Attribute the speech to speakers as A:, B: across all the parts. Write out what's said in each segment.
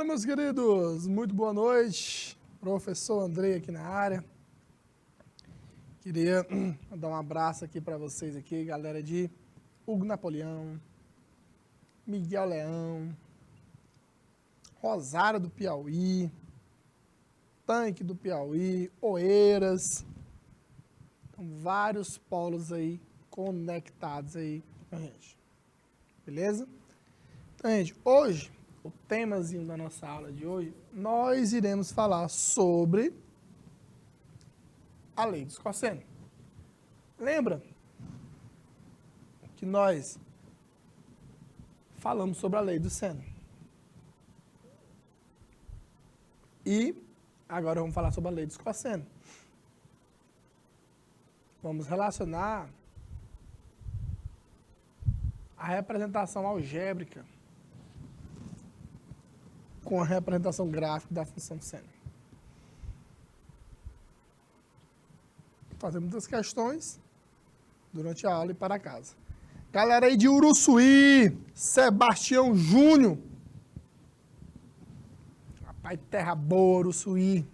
A: Fala, meus queridos! Muito boa noite. Professor Andrei aqui na área. Queria dar um abraço aqui para vocês aqui, galera de Hugo Napoleão, Miguel Leão, Rosário do Piauí, Tanque do Piauí, Oeiras. Então, vários polos aí conectados aí com a gente. Beleza? Então, gente, hoje, o temazinho da nossa aula de hoje, nós iremos falar sobre a lei dos cossenos. Lembra que nós falamos sobre a lei do seno? E agora vamos falar sobre a lei dos cossenos. Vamos relacionar a representação algébrica com a representação gráfica da função seno. Fazer muitas questões durante a aula e para casa. Galera aí de Uruçuí, Sebastião Júnior. Rapaz, terra boa, Uruçuí.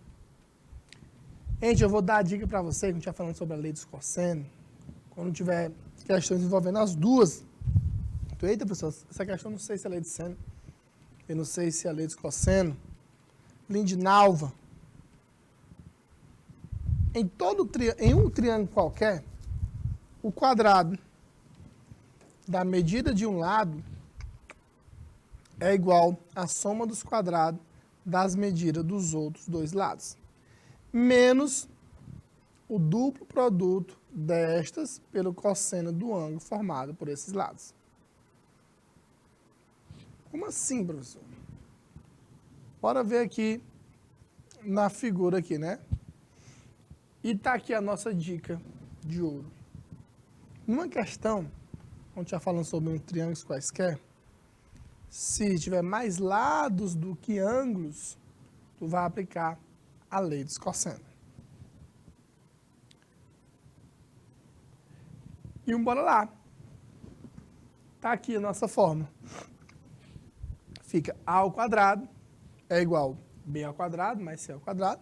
A: Gente, eu vou dar a dica para vocês, que a gente está falando sobre a lei dos cossenos. Quando tiver questões envolvendo as duas. Eita, pessoal, essa questão eu não sei se é lei de seno. Eu não sei se é a lei dos cossenos. Lindinalva. Em um triângulo qualquer, o quadrado da medida de um lado é igual à soma dos quadrados das medidas dos outros dois lados, menos o duplo produto destas pelo cosseno do ângulo formado por esses lados. Como assim, professor? Bora ver aqui na figura aqui, né? E tá aqui a nossa dica de ouro. Numa questão, onde já falando sobre um triângulo quaisquer, se tiver mais lados do que ângulos, tu vai aplicar a lei dos cossenos. E bora lá. Tá aqui a nossa fórmula. Fica a ao quadrado é igual a b ao quadrado mais c ao quadrado,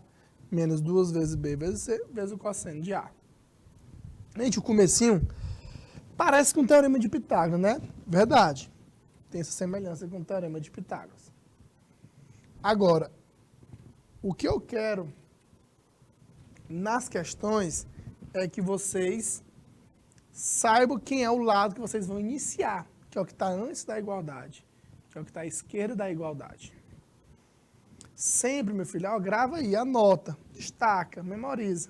A: menos 2 vezes b vezes c, vezes o cosseno de a. Gente, o comecinho parece com o teorema de Pitágoras, né? Verdade. Tem essa semelhança com o teorema de Pitágoras. Agora, o que eu quero nas questões é que vocês saibam quem é o lado que vocês vão iniciar, que é o que está antes da igualdade, que é o que está à esquerda da igualdade. Sempre, meu filho, ó, grava aí, anota, destaca, memoriza.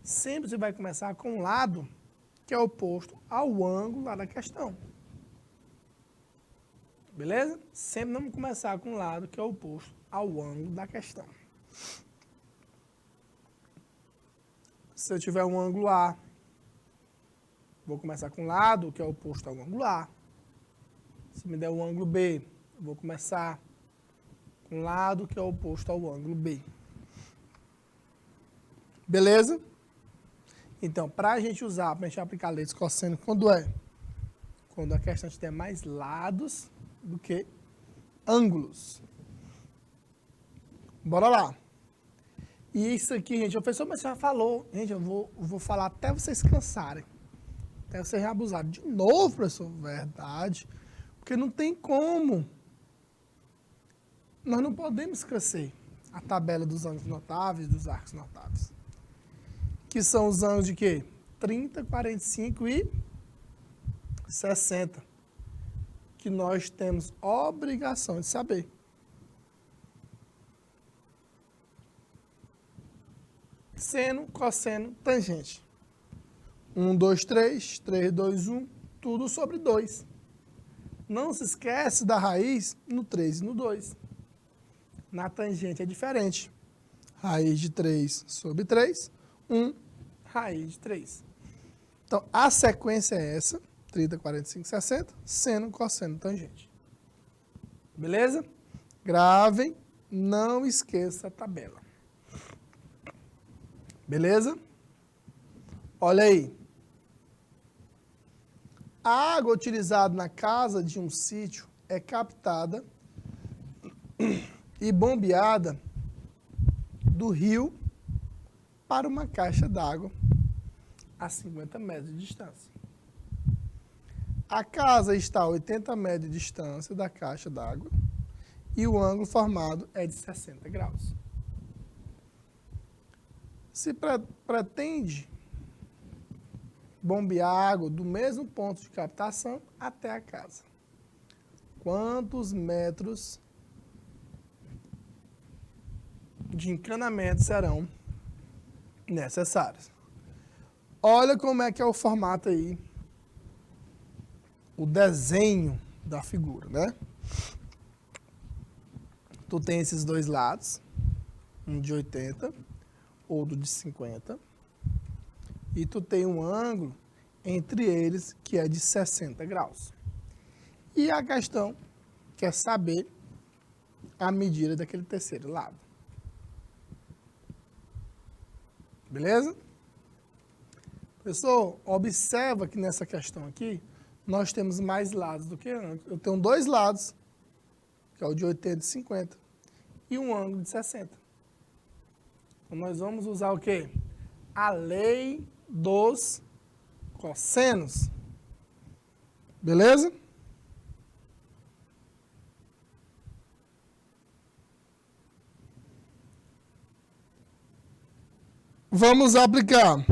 A: Sempre você vai começar com um lado que é oposto ao ângulo lá da questão. Beleza? Sempre vamos começar com um lado que é oposto ao ângulo da questão. Se eu tiver um ângulo A, vou começar com um lado que é oposto ao ângulo A. Se me der um ângulo B, eu vou começar com um lado que é oposto ao ângulo B. Beleza? Então, para a gente usar, para a gente aplicar a lei dos cossenos, quando é? Quando a questão tiver mais lados do que ângulos. Bora lá. E isso aqui, gente, o professor, mas você já falou. Gente, eu vou falar até vocês cansarem. Até vocês abusarem. De novo, professor? Verdade. Porque não tem como. Nós não podemos esquecer a tabela dos ângulos notáveis, dos arcos notáveis. Que são os ângulos de quê? 30, 45 e 60. Que nós temos obrigação de saber. Seno, cosseno, tangente. 1, 2, 3, 3, 2, 1, tudo sobre 2. Não se esquece da raiz no 3 e no 2. Na tangente é diferente. Raiz de 3 sobre 3, 1, raiz de 3. Então, a sequência é essa, 30, 45, 60, seno, cosseno, tangente. Beleza? Gravem, não esqueça a tabela. Beleza? Olha aí. A água utilizada na casa de um sítio é captada e bombeada do rio para uma caixa d'água a 50 metros de distância. A casa está a 80 metros de distância da caixa d'água e o ângulo formado é de 60 graus. Se pretende bombear água do mesmo ponto de captação até a casa, quantos metros de encanamento serão necessários? Olha como é que é o formato aí, o desenho da figura, né? Tu tem esses dois lados, um de 80, outro de 50, e tu tem um ângulo entre eles que é de 60 graus. E a questão quer saber a medida daquele terceiro lado. Beleza? Professor, observa que nessa questão aqui, nós temos mais lados do que antes. Eu tenho dois lados, que é o de 80 e 50, e um ângulo de 60. Então, nós vamos usar o quê? A lei dos cossenos. Beleza? Vamos aplicar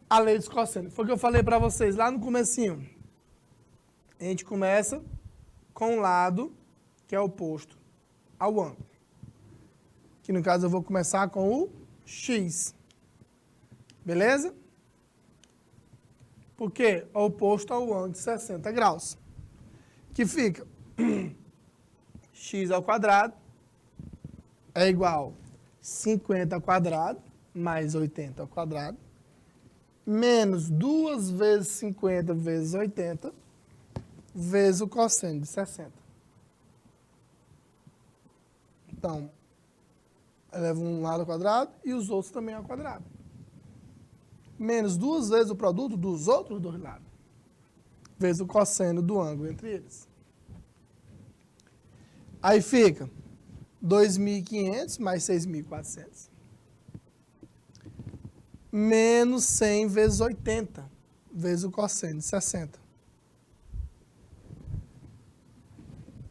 A: a lei dos cossenos. Foi o que eu falei para vocês lá no comecinho. A gente começa com um lado que é oposto ao ângulo. Que no caso eu vou começar com o X. Beleza? Porque é oposto ao ângulo de 60 graus. Que fica x ao quadrado é igual a 50 ao quadrado mais 80 ao quadrado menos 2 vezes 50 vezes 80 vezes o cosseno de 60. Então, eleva um lado ao quadrado e os outros também ao quadrado. Menos 2 vezes o produto dos outros dois lados, vezes o cosseno do ângulo entre eles. Aí fica 2.500 mais 6.400, menos 100 vezes 80, vezes o cosseno de 60.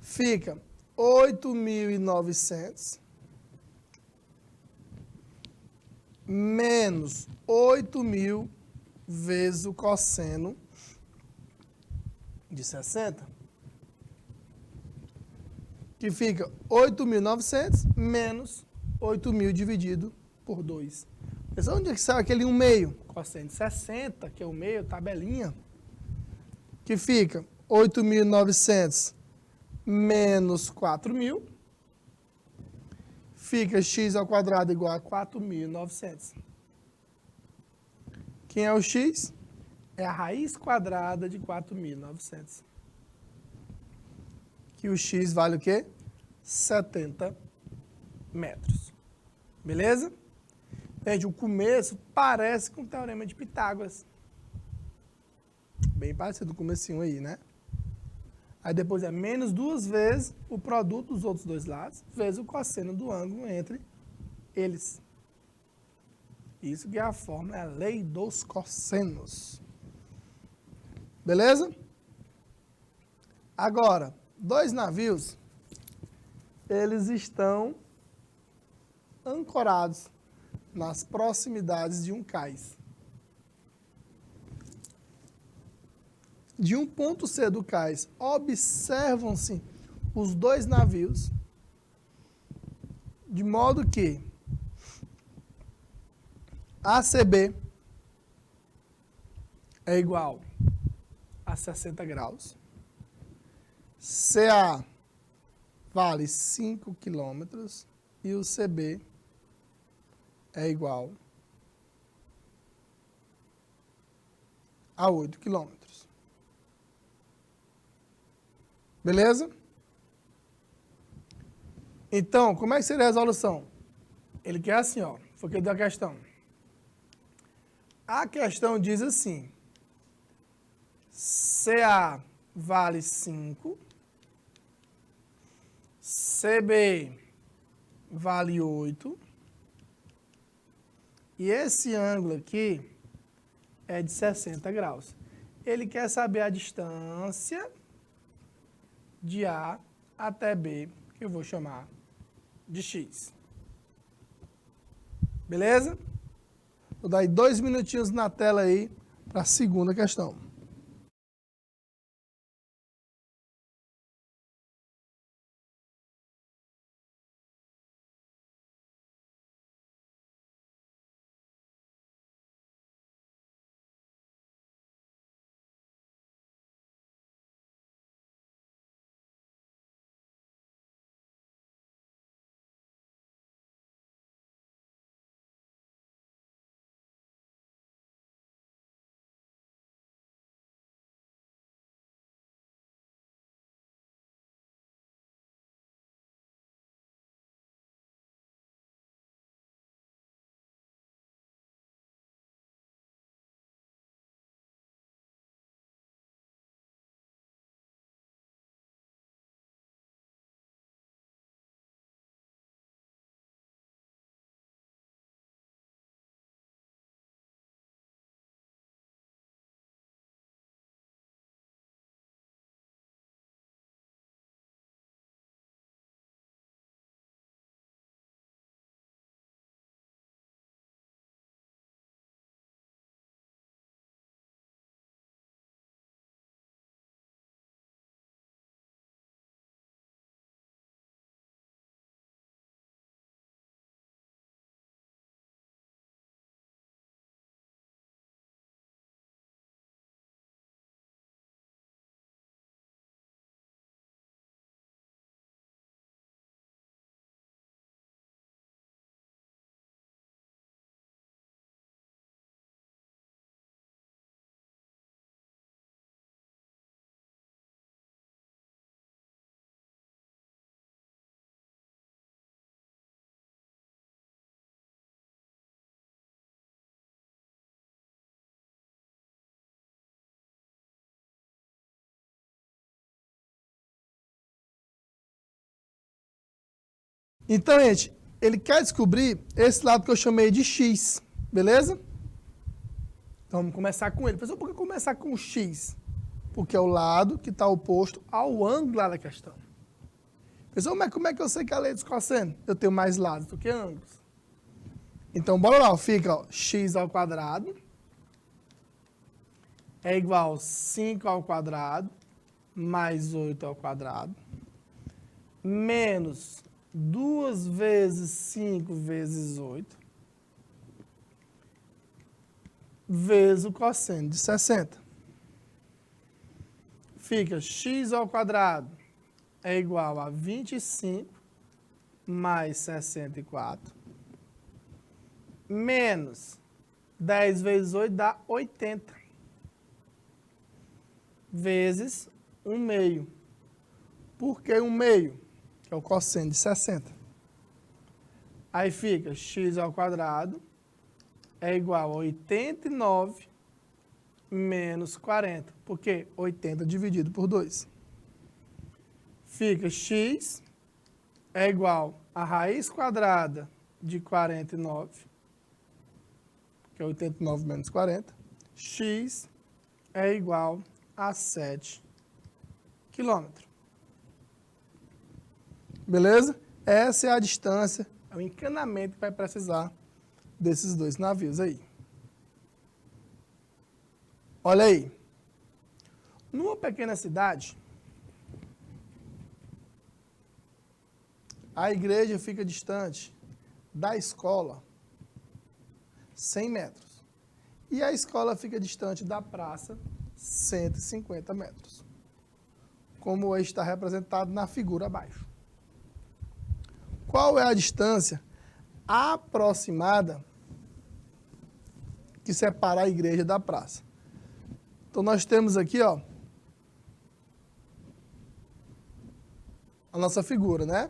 A: Fica 8.900 menos 8.000 vezes o cosseno de 60, que fica 8.900 menos 8.000 dividido por 2. Pensa onde é que sai aquele 1 meio? Cosseno de 60, que é o meio, tabelinha, que fica 8.900 menos 4.000, fica x ao quadrado igual a 4.900. Quem é o x? É a raiz quadrada de 4.900. Que o x vale o quê? 70 metros. Beleza? Gente, o começo parece com o teorema de Pitágoras. Bem parecido com o comecinho aí, né? Aí depois é menos 2 vezes o produto dos outros dois lados, vezes o cosseno do ângulo entre eles. Isso que é a fórmula, é a lei dos cossenos. Beleza? Agora, dois navios, eles estão ancorados nas proximidades de um cais. De um ponto C do cais, observam-se os dois navios, de modo que ACB é igual a 60 graus, CA vale 5 quilômetros e o CB é igual a 8 quilômetros. Beleza? Então, como é que seria a resolução? Ele quer assim, ó, foi o que deu a questão. A questão diz assim, CA vale 5 CB vale 8. E esse ângulo aqui é de 60 graus. Ele quer saber a distância de A até B, que eu vou chamar de X. Beleza? Vou dar aí 2 minutinhos na tela aí para a segunda questão. Então, gente, ele quer descobrir esse lado que eu chamei de X, beleza? Então, vamos começar com ele. Professor, por que começar com o X? Porque é o lado que está oposto ao ângulo lá da questão. Professor, mas como é que eu sei que a lei dos cossenos? Eu tenho mais lados do que ângulos. Então, bora lá. Fica ó, x ao quadrado é igual a 5 ao quadrado mais 8 ao quadrado menos 2 vezes 5 vezes 8 vezes o cosseno de 60. Fica x ao quadrado é igual a 25 mais 64 menos 10 vezes 8 dá 80 vezes 1 meio. Por que 1 meio? Que é o cosseno de 60. Aí fica x ao quadrado é igual a 89 menos 40. Por quê? 80 dividido por 2. Fica x é igual a raiz quadrada de 49, que é 89 menos 40. X é igual a 7 quilômetros. Beleza? Essa é a distância, é o encanamento que vai precisar desses dois navios aí. Olha aí. Numa pequena cidade, a igreja fica distante da escola 100 metros. E a escola fica distante da praça 150 metros. Como está representado na figura abaixo. Qual é a distância aproximada que separa a igreja da praça? Então, nós temos aqui, ó, a nossa figura, né?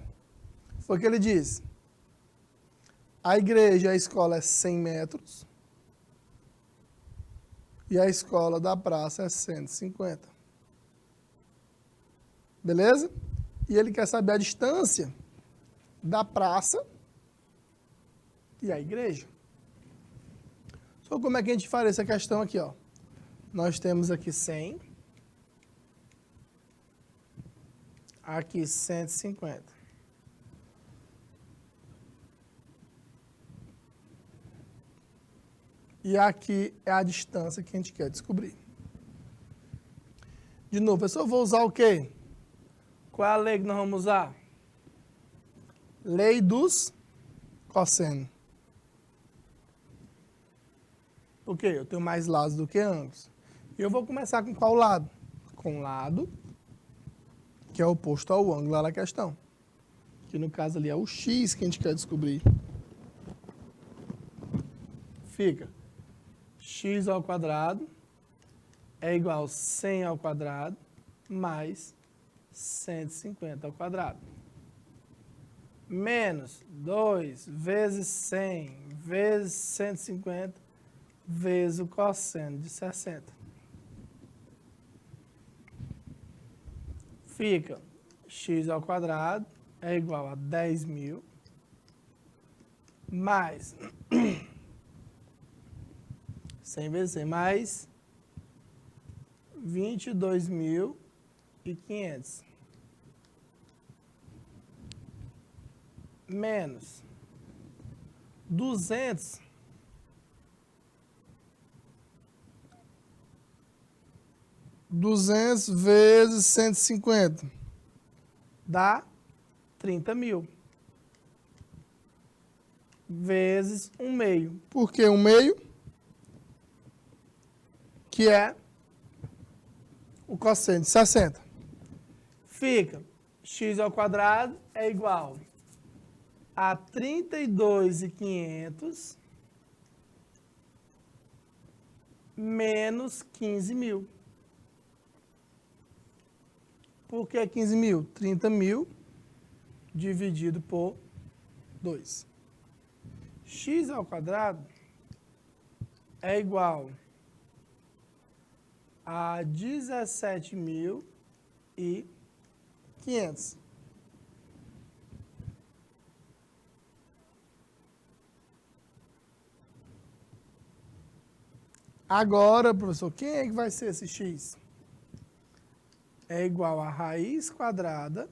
A: Foi o que ele disse. A igreja, a escola é 100 metros. E a escola da praça é 150. Beleza? E ele quer saber a distância da praça e a igreja. Só como é que a gente faria essa questão aqui, ó? Nós temos aqui 100, aqui 150. E aqui é a distância que a gente quer descobrir. De novo, professor, eu vou usar o quê? Qual é a lei que nós vamos usar? Lei dos cosseno. Por quê? Eu tenho mais lados do que ângulos. E eu vou começar com qual lado? Com o lado que é oposto ao ângulo lá da questão. Que no caso ali é o x que a gente quer descobrir. Fica x ao quadrado é igual a 100 ao quadrado mais 150 ao quadrado. Menos 2 vezes 100 vezes 150 vezes o cosseno de 60. Fica x ao quadrado é igual a 10.000 mais 100 vezes 100 mais 22.500 menos 200 vezes 150 dá 30.000 vezes 1/2. Por que 1/2? Que é o cosseno de 60. Fica x ao quadrado é igual a 32.500 menos 15.000. Por que 15.000? 30.000 dividido por 2. X ao quadrado é igual a 17.500. Agora, professor, quem é que vai ser esse x? É igual a raiz quadrada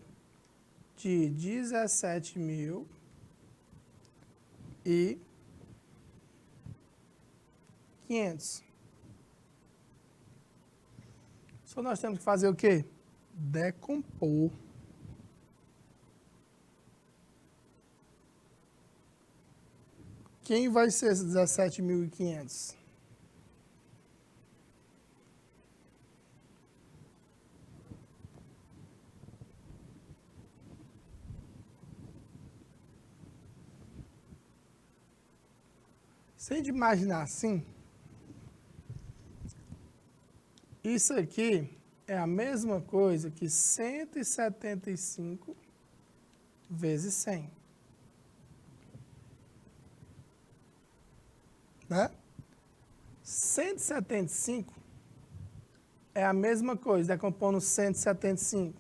A: de 17.500. Só nós temos que fazer o quê? Decompor. Quem vai ser esses 17.500? Se a gente imaginar assim, isso aqui é a mesma coisa que 175 vezes 100. Né? 175 é a mesma coisa, decompondo 175.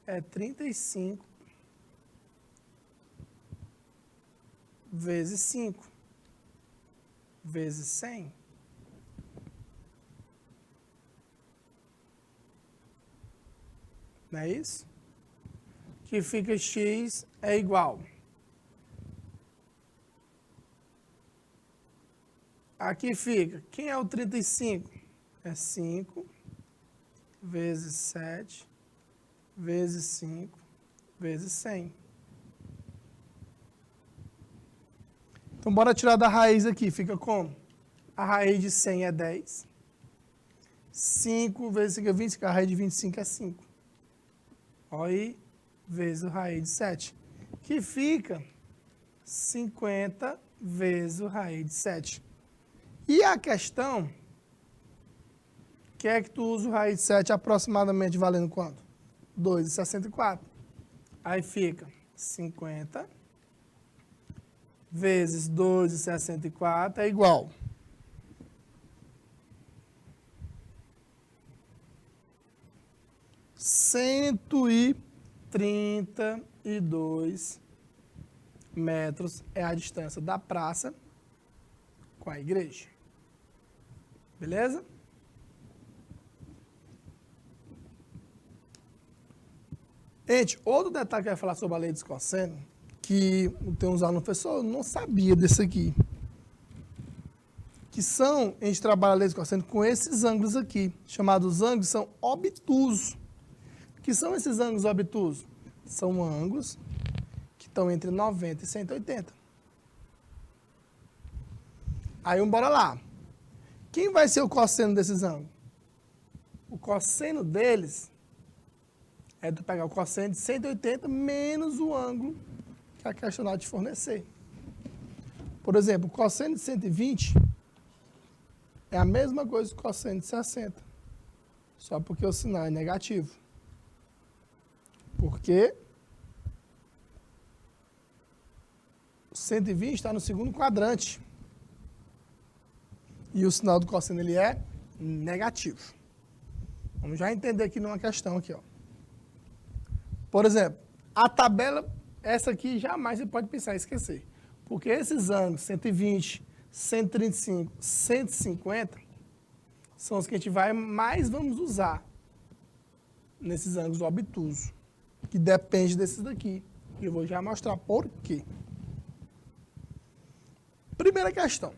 A: É 35 vezes 5 vezes 100. Não é isso? Que fica x é igual. Aqui fica, quem é o 35? É 5 vezes 7 vezes 5 vezes 100. Então, bora tirar da raiz aqui. Fica como? A raiz de 100 é 10. 5 vezes 5 é 25. A raiz de 25 é 5. Olha aí, vezes a raiz de 7. Que fica 50 vezes a raiz de 7. E a questão, que é que tu usa o raiz de 7 aproximadamente valendo quanto? 2,64. Aí fica 50 vezes 2,64 é igual. R$ 132 metros é a distância da praça com a igreja. Beleza? Gente, outro detalhe que eu ia falar sobre a lei dos cossenos, que tem uns alunos, professor, eu não sabia desse aqui. Que são, a gente trabalha a lei dos cossenos com esses ângulos aqui, chamados ângulos, são obtusos. O que são esses ângulos obtusos? São ângulos que estão entre 90 e 180. Aí, bora lá. Quem vai ser o cosseno desses ângulos? O cosseno deles é tu pegar o cosseno de 180 menos o ângulo que a questionário te fornecer. Por exemplo, o cosseno de 120 é a mesma coisa que o cosseno de 60. Só porque o sinal é negativo. Porque o 120 está no segundo quadrante. E o sinal do cosseno ele é negativo. Vamos já entender aqui numa questão aqui, ó. Por exemplo, a tabela, essa aqui jamais você pode pensar em esquecer. Porque esses ângulos, 120, 135, 150, são os que a gente mais vamos usar nesses ângulos obtusos, que depende desses daqui. E eu vou já mostrar por quê. Primeira questão.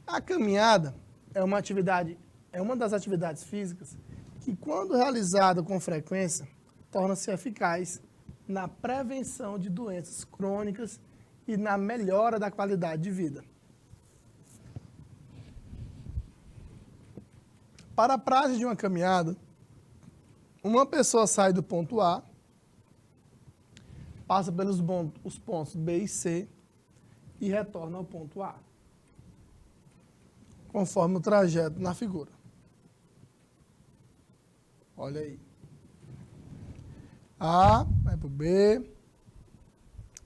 A: A caminhada é uma das atividades físicas que, quando realizada com frequência, torna-se eficaz na prevenção de doenças crônicas e na melhora da qualidade de vida. Para a prática de uma caminhada, uma pessoa sai do ponto A, passa pelos os pontos B e C e retorna ao ponto A, conforme o trajeto na figura. Olha aí. A vai para o B,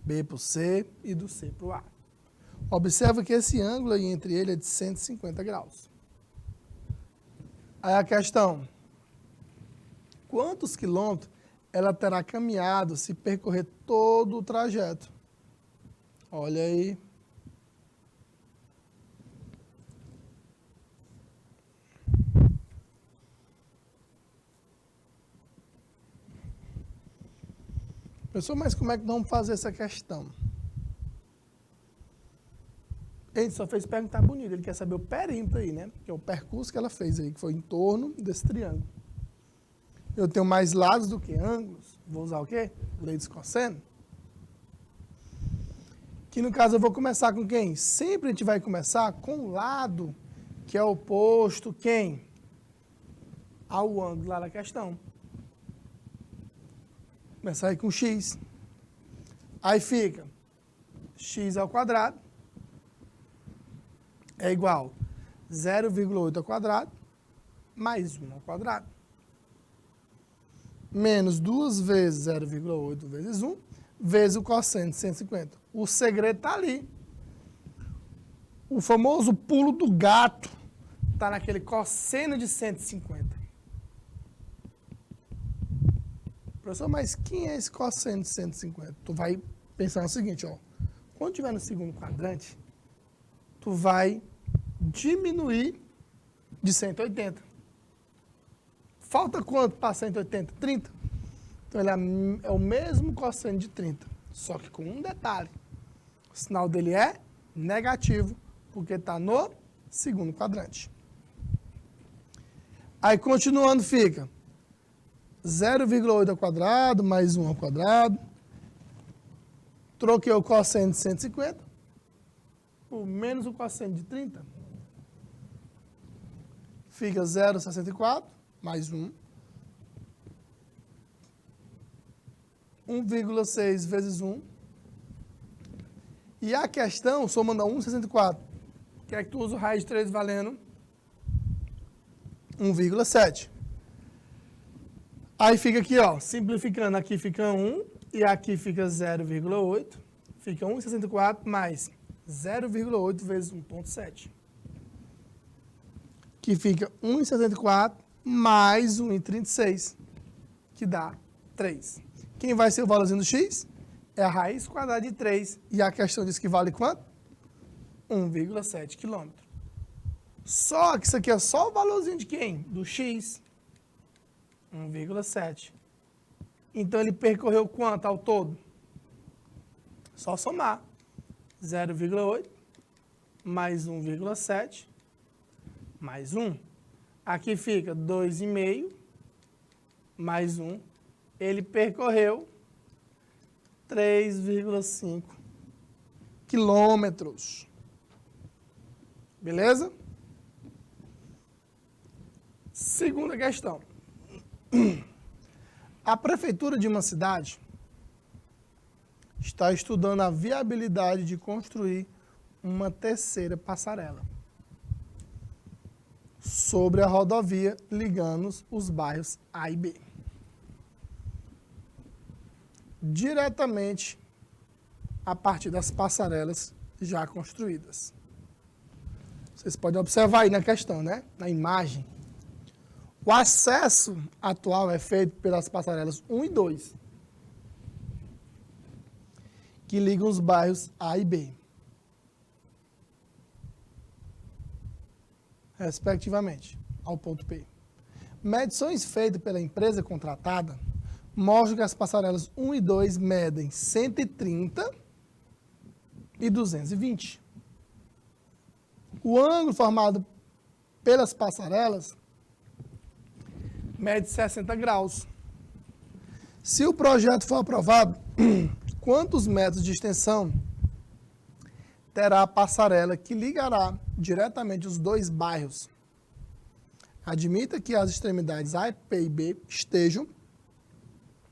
A: B para o C e do C para o A. Observa que esse ângulo aí entre ele é de 150 graus. Aí a questão: quantos quilômetros ela terá caminhado se percorrer todo o trajeto? Olha aí. Pessoal, mas como é que vamos fazer essa questão? Ele só fez perguntar bonito, ele quer saber o perímetro aí, né? Que é o percurso que ela fez aí, que foi em torno desse triângulo. Eu tenho mais lados do que ângulos. Vou usar o quê? Lei dos cossenos. Que no caso eu vou começar com quem? Sempre a gente vai começar com o lado que é oposto, quem? Ao ângulo lá da questão. Começar aí com x. Aí fica x ao quadrado é igual a 0,8 ao quadrado mais 1 ao quadrado. Menos 2 vezes 0,8 vezes 1, vezes o cosseno de 150. O segredo está ali. O famoso pulo do gato está naquele cosseno de 150. Professor, mas quem é esse cosseno de 150? Tu vai pensar no seguinte, ó. Quando estiver no segundo quadrante, tu vai diminuir de 180. Falta quanto para 180? 30. Então, ele é o mesmo cosseno de 30, só que com um detalhe. O sinal dele é negativo, porque está no segundo quadrante. Aí, continuando, fica 0,8 ao quadrado mais 1 ao quadrado. Troquei o cosseno de 150 por menos o cosseno de 30. Fica 0,64 mais 1. 1,6 vezes 1. E a questão, somando a 1,64, quer que tu use o raiz de 3 valendo 1,7. Aí fica aqui, ó, simplificando, aqui fica 1 e aqui fica 0,8. Fica 1,64 mais 0,8 vezes 1,7. Que fica 1,64 mais 1,36, que dá 3. Quem vai ser o valorzinho do x? é a raiz quadrada de 3. E a questão diz que vale quanto? 1,7 km. Só que isso aqui é só o valorzinho de quem? Do x. 1,7. Então, ele percorreu quanto ao todo? Só somar. 0,8 mais 1,7 mais 1. Aqui fica 2,5 mais 1. Ele percorreu 3,5 quilômetros. Beleza? Segunda questão. A prefeitura de uma cidade está estudando a viabilidade de construir uma terceira passarela sobre a rodovia ligando os bairros A e B, diretamente a partir das passarelas já construídas. Vocês podem observar aí na questão, né? Na imagem. O acesso atual é feito pelas passarelas 1 e 2, que ligam os bairros A e B, respectivamente, ao ponto P. Medições feitas pela empresa contratada mostram que as passarelas 1 e 2 medem 130 e 220. O ângulo formado pelas passarelas mede 60 graus. Se o projeto for aprovado, quantos metros de extensão terá a passarela que ligará diretamente os dois bairros? Admita que as extremidades A, P e B estejam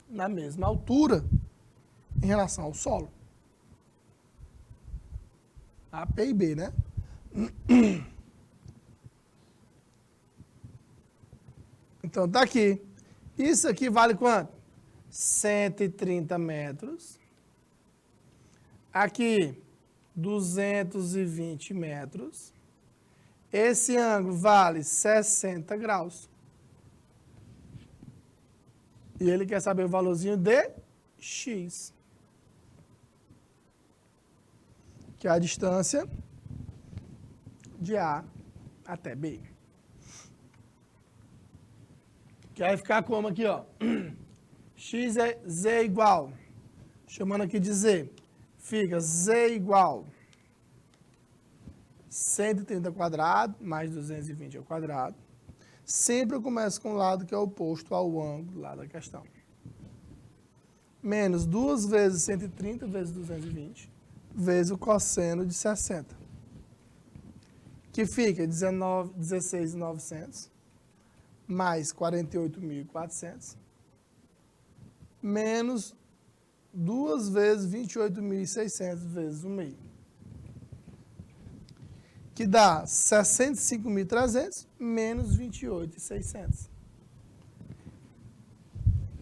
A: na mesma altura em relação ao solo. A, P e B, né? Então, tá aqui. Isso aqui vale quanto? 130 metros. Aqui, 220 metros. Esse ângulo vale 60 graus. E ele quer saber o valorzinho de x, que é a distância de A até B. Que vai ficar como aqui, ó. X é Z igual. Chamando aqui de Z. Fica Z igual 130 ao quadrado, mais 220 ao quadrado. Sempre eu começo com o lado que é oposto ao ângulo lá da questão. Menos 2 vezes 130 vezes 220, vezes o cosseno de 60. Que fica 16.900, mais 48.400, menos 2 vezes 28.600 vezes 1,5. Que dá 65.300 menos 28.600.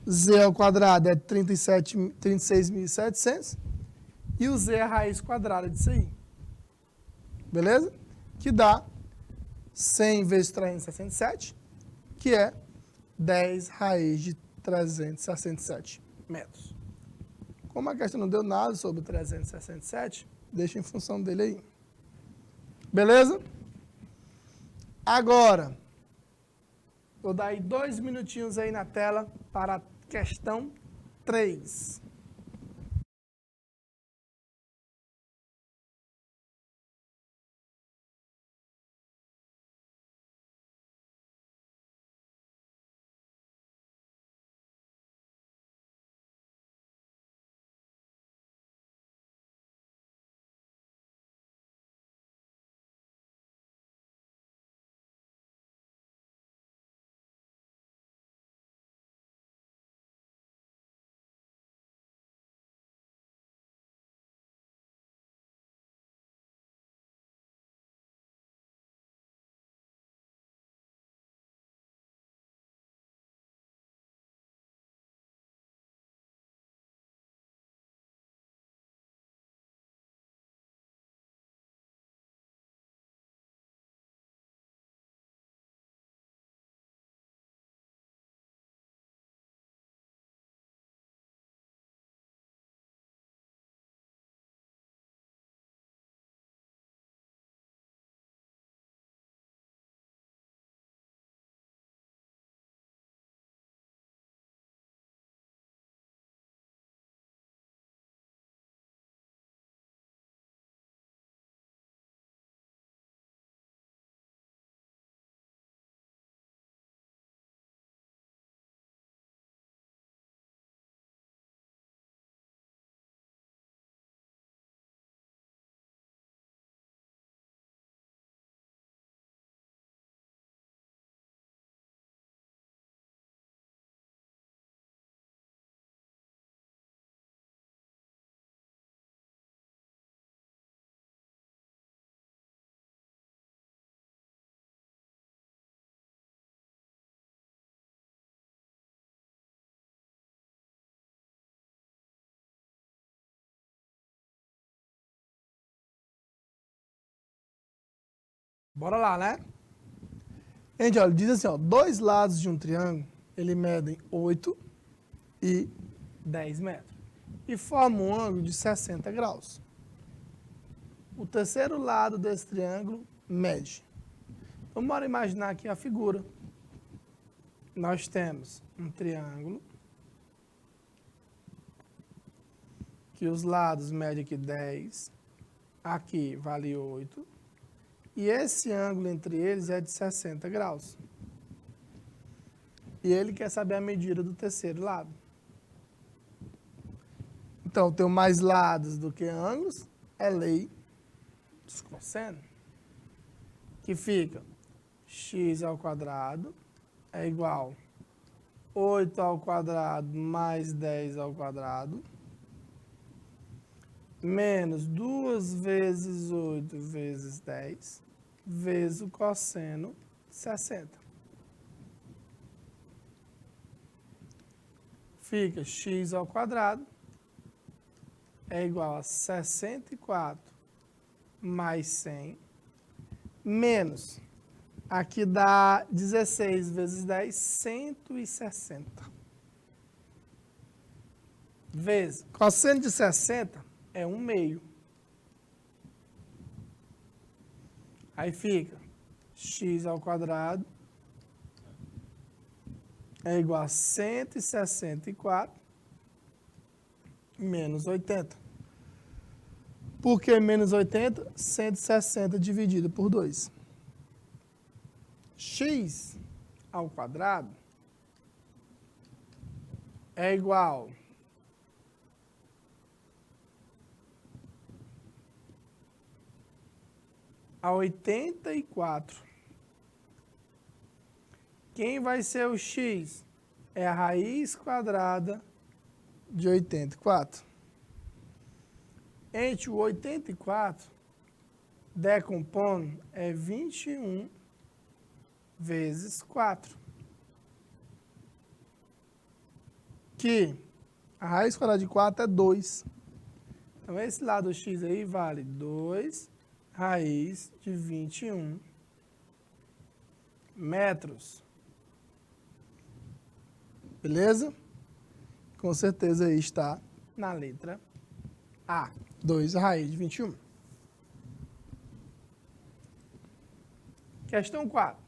A: Z ao quadrado é 36.700 e o Z é a raiz quadrada disso aí. Beleza? Que dá 100 vezes 367, que é 10 raiz de 367 metros. Como a questão não deu nada sobre 367, deixa em função dele aí. Beleza? Agora, vou dar aí 2 minutinhos aí na tela para a questão 3. Bora lá, né? Gente, olha, diz assim, ó, dois lados de um triângulo, ele medem 8 e 10 metros. E forma um ângulo de 60 graus. O terceiro lado desse triângulo mede. Então, bora imaginar aqui a figura. Nós temos um triângulo, que os lados medem aqui 10, aqui vale 8, e esse ângulo entre eles é de 60 graus. E ele quer saber a medida do terceiro lado. Então, tenho mais lados do que ângulos, é lei dos cossenos, que fica x ao quadrado é igual a 8 ao quadrado mais 10 ao quadrado, menos 2 vezes 8 vezes 10, vezes o cosseno de 60. Fica x ao quadrado é igual a 64 mais 100, menos, aqui dá 16 vezes 10, 160. Vezes, cosseno de 60 é 1/2. Aí fica x ao quadrado é igual a 164 menos 80. Por que menos 80? 160 dividido por 2. X ao quadrado é igual a 84. Quem vai ser o x? É a raiz quadrada de 84. Entre o 84, decompondo, é 21 vezes 4. Que a raiz quadrada de 4 é 2. Então, esse lado x aí vale 2 raiz de 21 metros. Beleza? Com certeza aí está na letra A. 2 raiz de 21. Questão 4.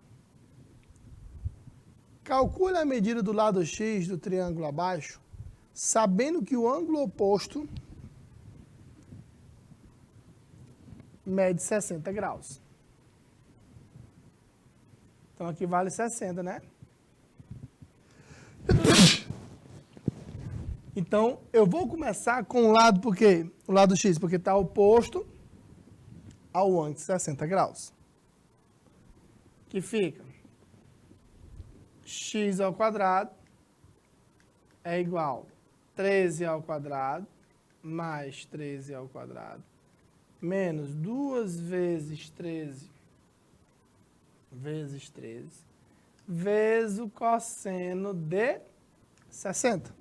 A: Calcule a medida do lado x do triângulo abaixo, sabendo que o ângulo oposto mede 60 graus. Então, aqui vale 60, né? Então, eu vou começar com o lado, porque o lado x, porque está oposto ao ângulo de 60 graus. Que fica x ao quadrado é igual a 13 ao quadrado mais 13 ao quadrado menos 2 vezes 13 vezes 13 vezes o cosseno de 60.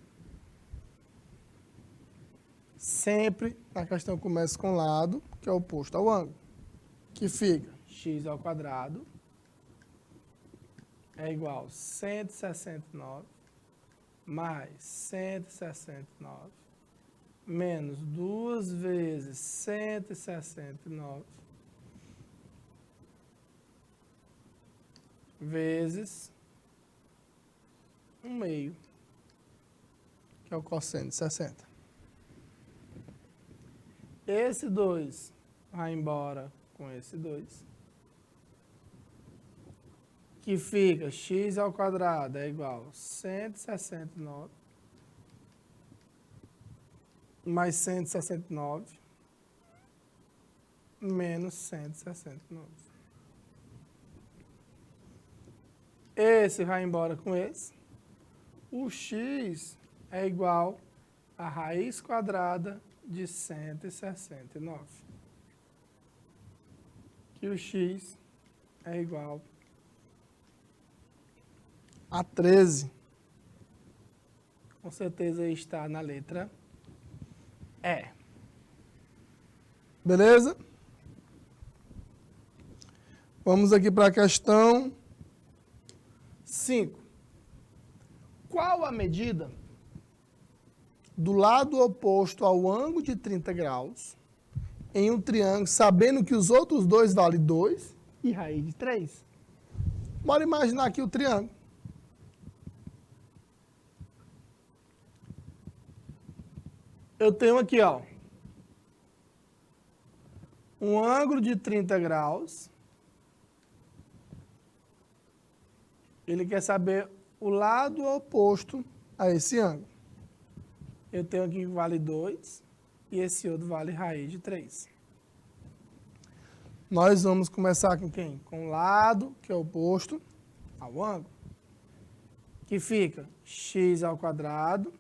A: Sempre a questão começa com o lado, que é oposto ao ângulo, que fica x ao quadrado é igual a 169 mais 169 menos 2 vezes 169 vezes 1/2, que é o cosseno de 60. Esse 2 vai embora com esse 2, que fica x ao quadrado é igual a 169 mais 169 menos 169. Esse vai embora com esse. O x é igual a raiz quadrada de 169. Que o x é igual a 13. Com certeza está na letra E. Beleza? Vamos aqui para a questão 5. Qual a medida do lado oposto ao ângulo de 30 graus em um triângulo, sabendo que os outros dois valem 2 e raiz de 3? Bora imaginar aqui o triângulo. Eu tenho aqui, ó, um ângulo de 30 graus. Ele quer saber o lado oposto a esse ângulo. Eu tenho aqui que vale 2 e esse outro vale raiz de 3. Nós vamos começar com quem? Com o lado que é oposto ao ângulo, que fica x ao quadrado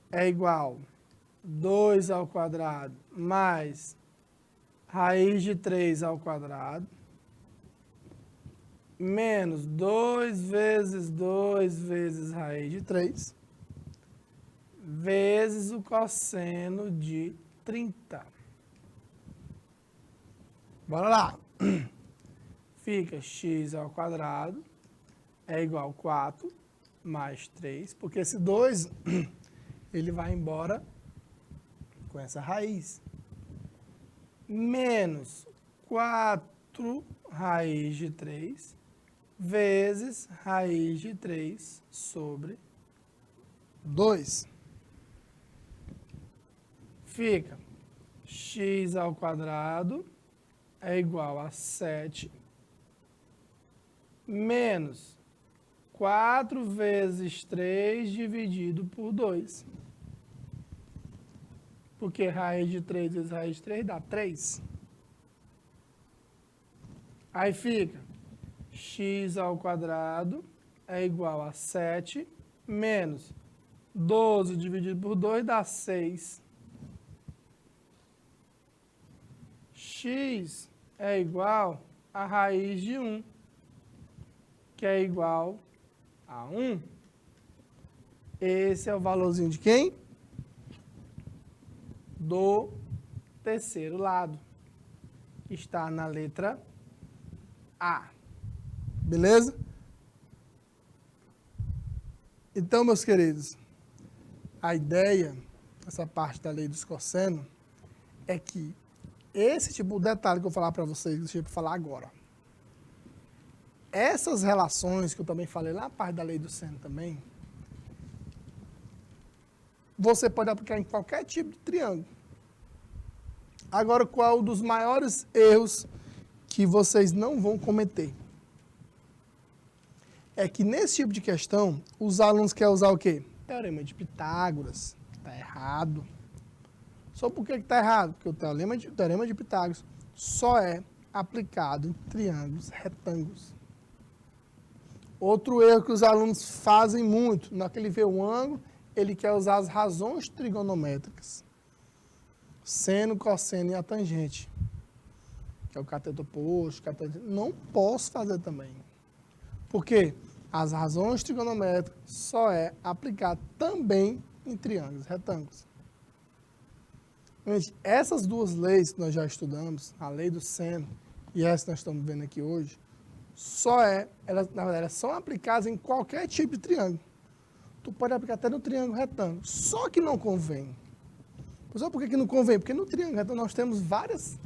A: é igual a 2 ao quadrado mais raiz de 3 ao quadrado menos 2 vezes 2 vezes raiz de 3 vezes o cosseno de 30. Bora lá. Fica x ao quadrado é igual a 4 mais 3, porque esse 2 ele vai embora com essa raiz. Menos 4 raiz de 3 vezes raiz de 3 sobre 2. Fica x ao quadrado é igual a 7 menos 4 vezes 3 dividido por 2. Porque raiz de 3 vezes raiz de 3 dá 3. Aí fica x ao quadrado é igual a 7 menos 12 dividido por 2 dá 6. X é igual a raiz de 1, que é igual a 1. Esse é o valorzinho de quem? Do terceiro lado, que está na letra A. Beleza? Então, meus queridos, a ideia, essa parte da lei dos cossenos, é que esse tipo de detalhe que eu vou falar para vocês, deixa eu falar agora. Essas relações que eu também falei lá na parte da lei do seno também, você pode aplicar em qualquer tipo de triângulo. Agora, qual é um dos maiores erros que vocês não vão cometer? É que nesse tipo de questão, os alunos querem usar o quê? Teorema de Pitágoras. Está errado. Só por que está errado? Porque o teorema de Pitágoras só é aplicado em triângulos retângulos. Outro erro que os alunos fazem muito, na hora que ele vê o ângulo, ele quer usar as razões trigonométricas. Seno, cosseno e a tangente. Que é o cateto oposto, não posso fazer também. Por quê? As razões trigonométricas só é aplicado também em triângulos retângulos. Gente, essas duas leis que nós já estudamos, a lei do seno e essa que nós estamos vendo aqui hoje, elas, na verdade, elas são aplicadas em qualquer tipo de triângulo. Tu pode aplicar até no triângulo retângulo, só que não convém. Só por que não convém? Porque no triângulo retângulo nós temos várias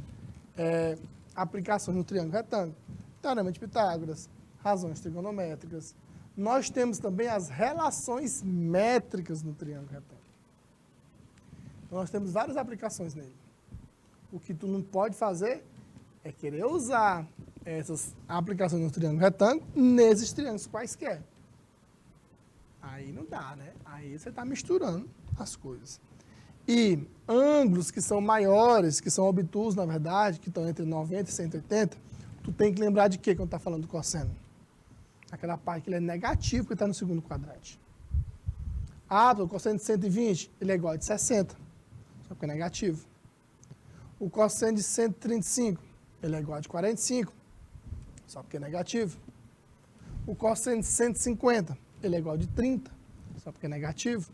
A: aplicações no triângulo retângulo. Teorema de Pitágoras, razões trigonométricas. Nós temos também as relações métricas no triângulo retângulo. Então, nós temos várias aplicações nele. O que tu não pode fazer é querer usar essas aplicações no triângulo retângulo nesses triângulos quaisquer. Aí não dá, né? Aí você está misturando as coisas. E ângulos que são maiores, que são obtusos, na verdade, que estão entre 90 e 180, tu tem que lembrar de quê quando está falando do cosseno? Aquela parte que ele é negativo, que está no segundo quadrante. Ah, o cosseno de 120, ele é igual a de 60, só que é negativo. O cosseno de 135, ele é igual a de 45, só porque é negativo. O cosseno de 150, ele é igual a de 30, só porque é negativo.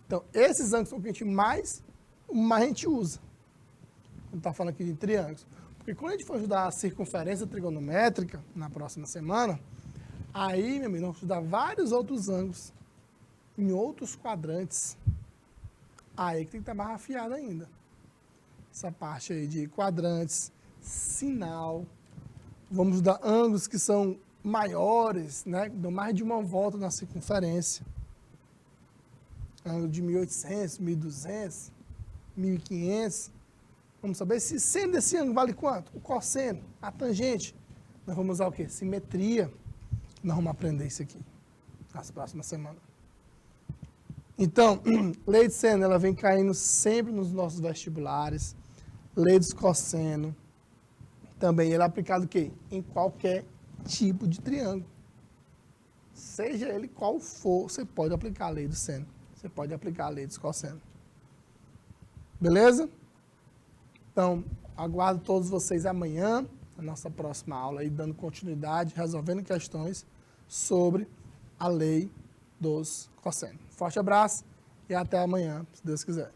A: Então, esses ângulos são o que a gente mais a gente usa. Quando está falando aqui de triângulos. Porque quando a gente for estudar a circunferência trigonométrica, na próxima semana, aí, meu amigo, nós vamos estudar vários outros ângulos, em outros quadrantes. Aí que tem que estar mais afiado ainda. Essa parte aí de quadrantes, sinal. Vamos estudar ângulos que são maiores, né? Dão mais de uma volta na circunferência. Ângulo de 1800, 1200, 1500. Vamos saber se seno desse ângulo vale quanto? O cosseno, a tangente. Nós vamos usar o quê? Simetria. Nós vamos aprender isso aqui nas próximas semanas. Então, lei de seno, ela vem caindo sempre nos nossos vestibulares. Lei dos cosseno. Também ele é aplicado o quê? Em qualquer tipo de triângulo. Seja ele qual for, você pode aplicar a lei do seno. Você pode aplicar a lei dos cosseno. Beleza? Então, aguardo todos vocês amanhã, na nossa próxima aula, aí, dando continuidade, resolvendo questões sobre a lei dos cossenos. Forte abraço e até amanhã, se Deus quiser.